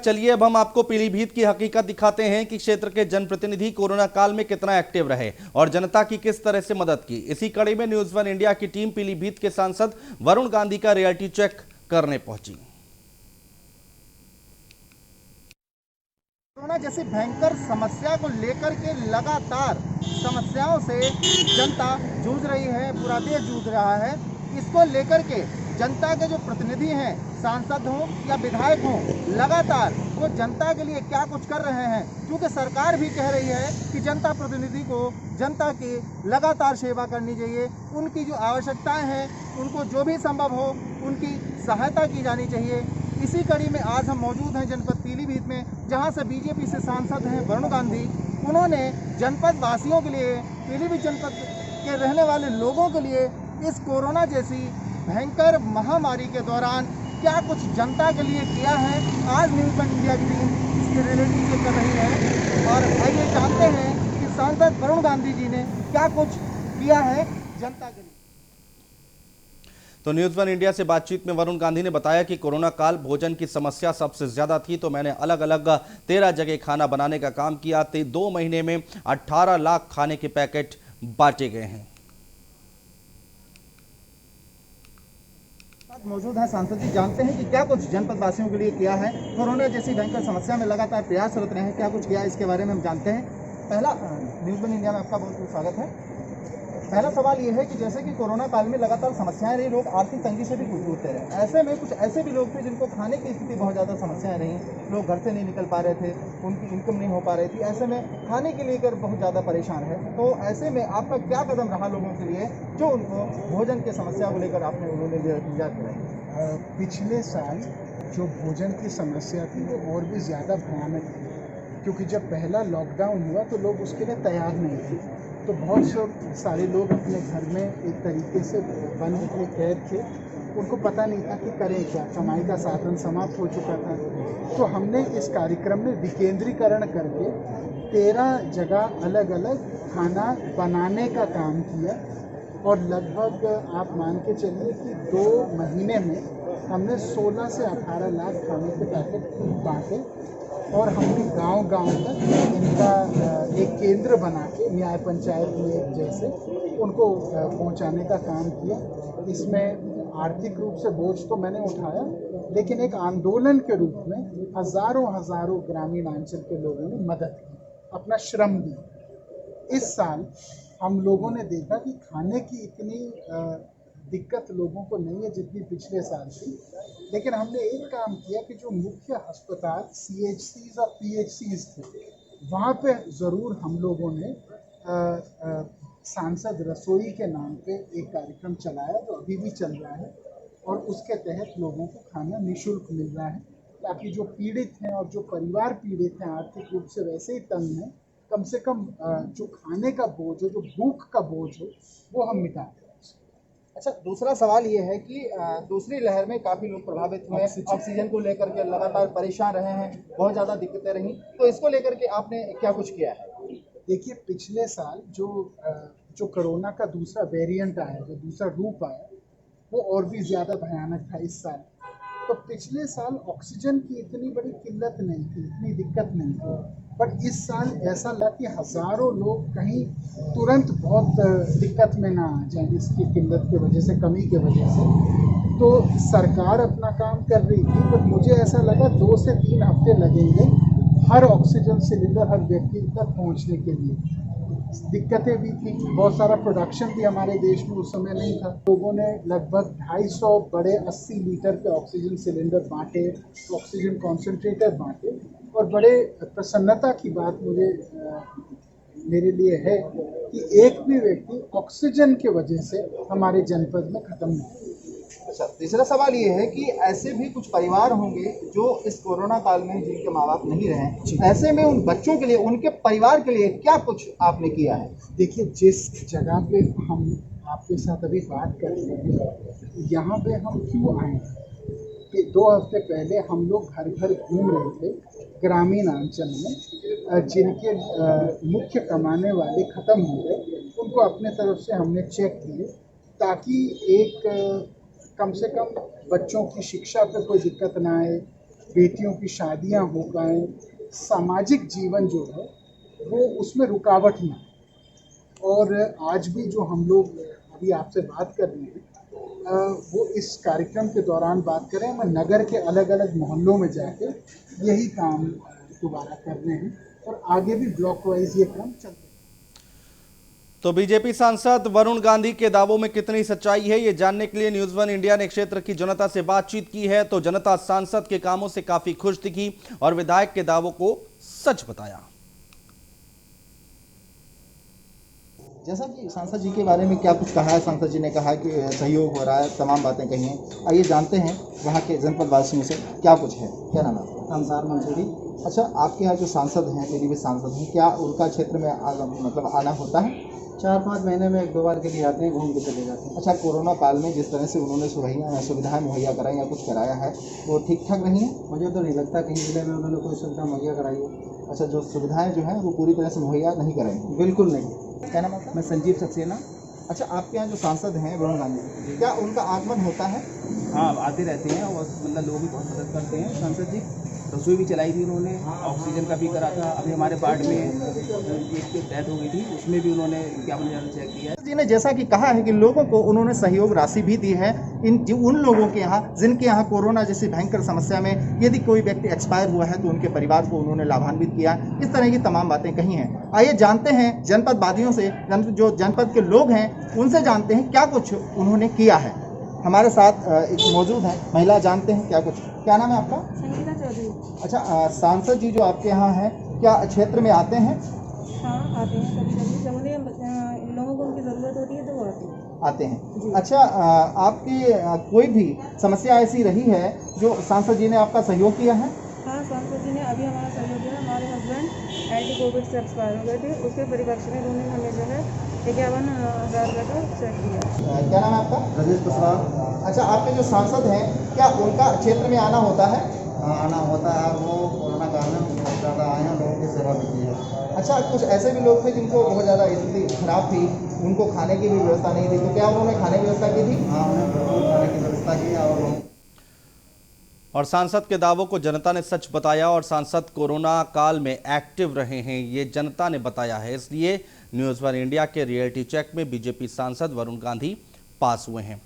चलिए अब हम आपको पीलीभीत की हकीकत दिखाते हैं कि क्षेत्र के जनप्रतिनिधि कोरोना काल में कितना एक्टिव रहे और जनता की किस तरह से मदद की। इसी कड़ी में न्यूज़ वन इंडिया की टीम पीलीभीत के सांसद वरुण गांधी का रियलिटी चेक करने पहुंची। कोरोना जैसी भयंकर समस्या को लेकर के लगातार समस्याओं से जनता जूझ रही है, पूरा देश जूझ रहा है। इसको लेकर के जनता के जो प्रतिनिधि हैं, सांसद हों या विधायक हों, लगातार वो जनता के लिए क्या कुछ कर रहे हैं, क्योंकि सरकार भी कह रही है कि जनता प्रतिनिधि को जनता की लगातार सेवा करनी चाहिए। उनकी जो आवश्यकताएं हैं, उनको जो भी संभव हो उनकी सहायता की जानी चाहिए। इसी कड़ी में आज हम मौजूद हैं जनपद पीलीभीत में, जहां से बीजेपी से सांसद हैं वरुण गांधी। उन्होंने जनपद वासियों के लिए, पीलीभीत जनपद के रहने वाले लोगों के लिए इस कोरोना जैसी भयंकर महामारी के दौरान क्या कुछ जनता के लिए किया है, आज न्यूज़ वन इंडिया की टीम इसकी रियलिटी चेक कर रही है। और आइए जानते हैं कि सांसद वरुण गांधी जी ने क्या कुछ किया है जनता के लिए। तो न्यूज़ वन इंडिया से बातचीत में वरुण गांधी ने बताया कि कोरोना काल भोजन की समस्या सबसे ज्यादा थी, तो मैंने अलग अलग 13 जगह खाना बनाने का काम किया। 2 महीने में 18 लाख खाने के पैकेट बांटे गए हैं। मौजूद है सांसद जी, जानते हैं कि क्या कुछ जनपद वासियों के लिए किया है। कोरोना जैसी भयंकर समस्या में लगातार प्रयासरत रहे हैं, क्या कुछ किया इसके बारे में हम जानते हैं। पहला, न्यूज़ वन इंडिया में आपका बहुत बहुत स्वागत है। पहला सवाल ये है कि जैसे कि कोरोना काल में लगातार समस्याएं रही, लोग आर्थिक तंगी से भी जूझते रहे। ऐसे में कुछ ऐसे भी लोग थे जिनको खाने की स्थिति बहुत ज़्यादा समस्याएं रहीं, लोग घर से नहीं निकल पा रहे थे, उनकी इनकम नहीं हो पा रही थी, ऐसे में खाने के लेकर बहुत ज़्यादा परेशान है। तो ऐसे में आपका क्या कदम रहा लोगों के लिए जो उनको भोजन की समस्या को लेकर आपने उन्होंने निजात दिलाई? पिछले साल जो भोजन की समस्या थी वो और भी ज़्यादा भयानक थी, क्योंकि जब पहला लॉकडाउन हुआ तो लोग उसके लिए तैयार नहीं थे। तो बहुत सारे लोग अपने घर में एक तरीके से बंद थे, कैद थे, उनको पता नहीं था कि करें क्या, कमाई का साधन समाप्त हो चुका था। तो हमने इस कार्यक्रम में विकेंद्रीकरण करके 13 जगह अलग अलग खाना बनाने का काम किया और लगभग आप मान के चलिए कि 2 महीने में हमने 16 से 18 लाख खाने के पैकेट बांटे और हमने गांव-गांव तक इनका एक केंद्र बना के न्याय पंचायत में जैसे उनको पहुंचाने का काम किया। इसमें आर्थिक रूप से बोझ तो मैंने उठाया, लेकिन एक आंदोलन के रूप में हज़ारों ग्रामीण अंचल के लोगों ने मदद की, अपना श्रम दिया। इस साल हम लोगों ने देखा कि खाने की इतनी दिक्कत लोगों को नहीं है जितनी पिछले साल थी, लेकिन हमने एक काम किया कि जो मुख्य अस्पताल CHCs और PHCs थे, वहाँ पे ज़रूर हम लोगों ने सांसद रसोई के नाम पे एक कार्यक्रम चलाया जो अभी भी चल रहा है और उसके तहत लोगों को खाना निःशुल्क मिल रहा है, ताकि जो पीड़ित हैं और जो परिवार पीड़ित हैं, आर्थिक रूप से वैसे ही तंग हैं, कम से कम जो खाने का बोझ हो, जो भूख का बोझ हो, वो हम मिटा दें। अच्छा, दूसरा सवाल ये है कि दूसरी लहर में काफ़ी लोग प्रभावित हुए, ऑक्सीजन को लेकर के लगातार परेशान रहे हैं, बहुत ज़्यादा दिक्कतें रहीं, तो इसको लेकर के आपने क्या कुछ किया है? देखिए, पिछले साल जो कोरोना का दूसरा वेरिएंट आया, जो दूसरा रूप आया, वो और भी ज़्यादा भयानक था इस साल। तो पिछले साल ऑक्सीजन की इतनी बड़ी किल्लत नहीं थी, इतनी दिक्कत नहीं थी, बट इस साल ऐसा लगा कि हज़ारों लोग कहीं तुरंत बहुत दिक्कत में ना आ जाएं इसकी किल्लत की वजह से, कमी की वजह से। तो सरकार अपना काम कर रही थी, बट मुझे ऐसा लगा 2 से 3 हफ्ते लगेंगे हर ऑक्सीजन सिलेंडर हर व्यक्ति तक पहुंचने के लिए। दिक्कतें भी थी, बहुत सारा प्रोडक्शन भी हमारे देश में उस समय नहीं था। लोगों ने लगभग 250 बड़े 80 लीटर के ऑक्सीजन सिलेंडर बांटे, ऑक्सीजन कॉन्सेंट्रेटर बांटे और बड़े प्रसन्नता की बात मेरे लिए है कि एक भी व्यक्ति ऑक्सीजन की वजह से हमारे जनपद में खत्म नहीं। अच्छा, तीसरा सवाल ये है कि ऐसे भी कुछ परिवार होंगे जो इस कोरोना काल में जिनके माँ बाप नहीं रहे, ऐसे में उन बच्चों के लिए, उनके परिवार के लिए क्या कुछ आपने किया है? देखिए, जिस जगह पे हम आपके साथ अभी बात कर रहे हैं, यहाँ पे हम क्यों आए कि 2 हफ्ते पहले हम लोग घर घर घूम रहे थे ग्रामीण अंचल में, जिनके मुख्य कमाने वाले ख़त्म हो गए, उनको अपने तरफ से हमने चेक किए ताकि एक कम से कम बच्चों की शिक्षा पे कोई दिक्कत ना आए, बेटियों की शादियां हो पाएँ, सामाजिक जीवन जो है वो उसमें रुकावट ना आए। और आज भी जो हम लोग अभी आपसे बात कर रहे हैं वो इस कार्यक्रम के दौरान बात करें, मैं नगर के अलग अलग मोहल्लों में जाके यही काम दोबारा कर रहे हैं और आगे भी ब्लॉक वाइज ये काम चलता है। तो बीजेपी सांसद वरुण गांधी के दावों में कितनी सच्चाई है, ये जानने के लिए न्यूज़ वन इंडिया ने क्षेत्र की जनता से बातचीत की है। तो जनता सांसद के कामों से काफी खुश दिखी और विधायक के दावों को सच बताया। जैसा कि सांसद जी के बारे में क्या कुछ कहा है, सांसद जी ने कहा कि सहयोग हो रहा है, तमाम बातें कही हैं। आइए जानते हैं वहाँ के जनपद वासियों से क्या कुछ है। क्या नाम है आपका? अंसार मंसूरी। अच्छा, आपके यहाँ जो सांसद हैं, पीलीभीत सांसद हैं, क्या उनका क्षेत्र में मतलब आना होता है? 4-5 महीने में 1-2 बार के लिए आते हैं, घूम के चले जाते हैं। अच्छा, कोरोना काल में जिस तरह से उन्होंने सुविधाएं मुहैया कराई या कुछ कराया है, वो ठीक ठाक रही हैं? मुझे तो नहीं लगता कहीं जिले में उन्होंने कोई सुविधा मुहैया कराई है। अच्छा, जो सुविधाएं जो हैं वो पूरी तरह से मुहैया नहीं कराई? बिल्कुल नहीं। क्या नाम है आपका? मैं संजीव सक्सेना। अच्छा, आपके यहाँ जो सांसद हैं वरुण गांधी, क्या उनका आगमन होता है? हाँ, आते रहते हैं और मतलब लोग भी बहुत मदद करते हैं। सांसद जी रसोई भी चलाई थी उन्होंने, ऑक्सीजन का भी करा था। अभी हमारे वार्ड में एक की डेथ हो गई थी, उसमें भी उन्होंने 51 जनरल चेक किया है। जी ने जैसा कि कहा है कि लोगों को उन्होंने सहयोग राशि भी दी है उन लोगों के यहाँ जिनके यहाँ कोरोना जैसी भयंकर समस्या में यदि कोई व्यक्ति एक्सपायर हुआ है तो उनके परिवार को उन्होंने लाभान्वित किया। इस तरह की तमाम बातें कही हैं। आइए जानते हैं जनपद वादियों से, जो जनपद के लोग हैं उनसे जानते हैं क्या कुछ उन्होंने किया है। हमारे साथ एक मौजूद है महिला, जानते हैं क्या कुछ। क्या नाम है आपका? संगीता चौधरी। अच्छा, सांसद जी जो आपके यहाँ हैं क्या क्षेत्र में आते हैं? हाँ, आते हैं कभी कभी, जब उन्हें लोगों को उनकी ज़रूरत होती है तो वो आते हैं। अच्छा, आपकी कोई भी समस्या ऐसी रही है जो सांसद जी ने आपका सहयोग किया है? हाँ, सांसद जी ने अभी हमारा सहयोग दिया। हमारे हस्बैंड एंटी कोविड से एक्सपायर हो गए थे, उसके परिप्रेक्ष्य में उन्होंने हमें जो है 51,000 रुपये का चेक दिया। क्या नाम है आपका? राजेश कुशवाहा। अच्छा, आपके जो सांसद हैं क्या उनका क्षेत्र में आना होता है? आना होता है और वो कोरोना काल में बहुत ज़्यादा आए हैं, लोगों की सेवा भी की है। अच्छा, कुछ ऐसे भी लोग थे जिनको बहुत ज़्यादा स्थिति खराब थी, उनको खाने की भी व्यवस्था नहीं थी, तो क्या उन्होंने खाने की व्यवस्था की थी? हाँ, उन्हें भरपूर खाने की व्यवस्था की और सांसद के दावों को जनता ने सच बताया और सांसद कोरोना काल में एक्टिव रहे हैं, ये जनता ने बताया है। इसलिए न्यूज़ वन इंडिया के रियलिटी चेक में बीजेपी सांसद वरुण गांधी पास हुए हैं।